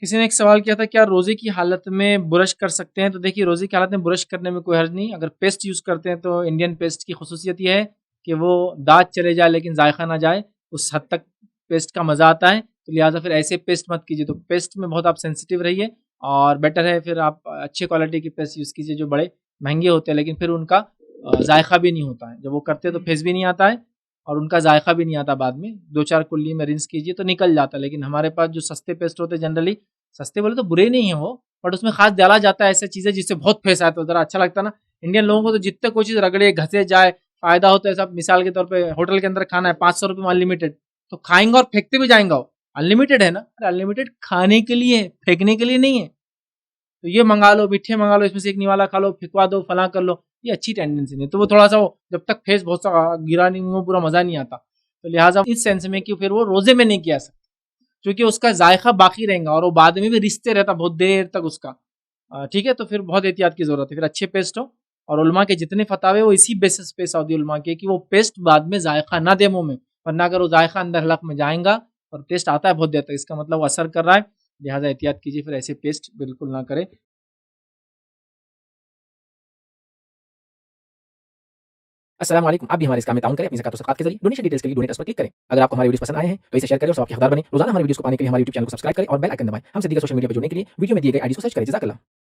किसी ने एक सवाल किया था क्या रोज़े की हालत में ब्रश कर सकते हैं? तो देखिए रोज़े की हालत में ब्रश करने में कोई हर्ज नहीं। अगर पेस्ट यूज़ करते हैं तो इंडियन पेस्ट की ख़ुसूसियत ये है कि वो दाँत चले जाए लेकिन ज़ायक़ा ना जाए, उस हद तक पेस्ट का मज़ा आता है। तो लिहाज़ा फिर ऐसे पेस्ट मत कीजिए। तो पेस्ट में बहुत आप सेंसिटिव रहिए और बेटर है फिर आप अच्छे क्वालिटी की पेस्ट यूज़ कीजिए जो बड़े महँगे होते हैं लेकिन फिर उनका ज़ायक़ा भी नहीं होता है। जब वो करते हैं तो फेस भी नहीं आता है और उनका ज़ायक़ा भी नहीं आता बाद में। 2-4 कुल्ली में रिंस कीजिए तो निकल जाता है। लेकिन हमारे पास जो सस्ते पेस्ट होते हैं जनरली सस्ते बोले तो बुरे नहीं है वो, बट उसमें खास डाला जाता है ऐसी चीजें जिससे बहुत फेस आता है, जरा अच्छा लगता है ना। इंडियन लोगों को तो जितने कोई चीज रगड़े घसे जाए फायदा होता है सब। मिसाल के तौर पे होटल के अंदर खाना है 500 रुपये में अनलिमिटेड, तो खाएंगे और फेंकते भी जाएंगे। अनलिमिटेड है ना, अरे अनलिमिटेड खाने के लिए है, फेंकने के लिए नहीं है। तो ये मंगा लो, मिठे मंगा लो, इसमें से एक निवाला खा लो, फिकवा दो, फला कर लो, ये अच्छी टेंडेंसी नहीं। तो वो थोड़ा सा वो जब तक फेस बहुत सा गिरा नहीं वो पूरा मजा नहीं आता। तो लिहाजा इस सेंस में कि फिर वो रोजे में नहीं किया सकता क्योंकि उसका जायका बाकी रहेगा और वो बाद में भी रिश्ते रहता बहुत देर तक उसका। ठीक है, तो फिर बहुत एहतियात की जरूरत है। फिर अच्छे पेस्ट हो और उलमा के जितने फतावे वो इसी बेसिस पे सऊदी उलमा के कि वो पेस्ट बाद में जायका ना दे मुंह में, वरना अगर वो जायका अंदर हलक में जाएगा और टेस्ट आता है बहुत देर तक, इसका मतलब वो असर कर रहा है। लिहाजा एहतियात कीजिए, फिर ऐसे पेस्ट बिल्कुल ना करें। अस्सलाम वालेकुम। आप भी हमारे इस काम में ताउन करें अपनी ज़कात और सदक़ात के ज़रिए। डोनेशन डिटेल्स के लिए डोनेट अस पर क्लिक करें। अगर आपको हमारे वीडियोज़ पसंद आए हैं तो इसे शेयर करें और सबके हकदार बनें। रोज़ाना हमारे वीडियोज़ को पाने के लिए हमारे यूट्यूब चैनल को सब्सक्राइब करें और बेल आइकन दबाएं। हम सभी सोशल मीडिया पर जुड़ने के लिए वीडियो में दिए गए आईडी को सर्च करें। जज़ाकल्लाह।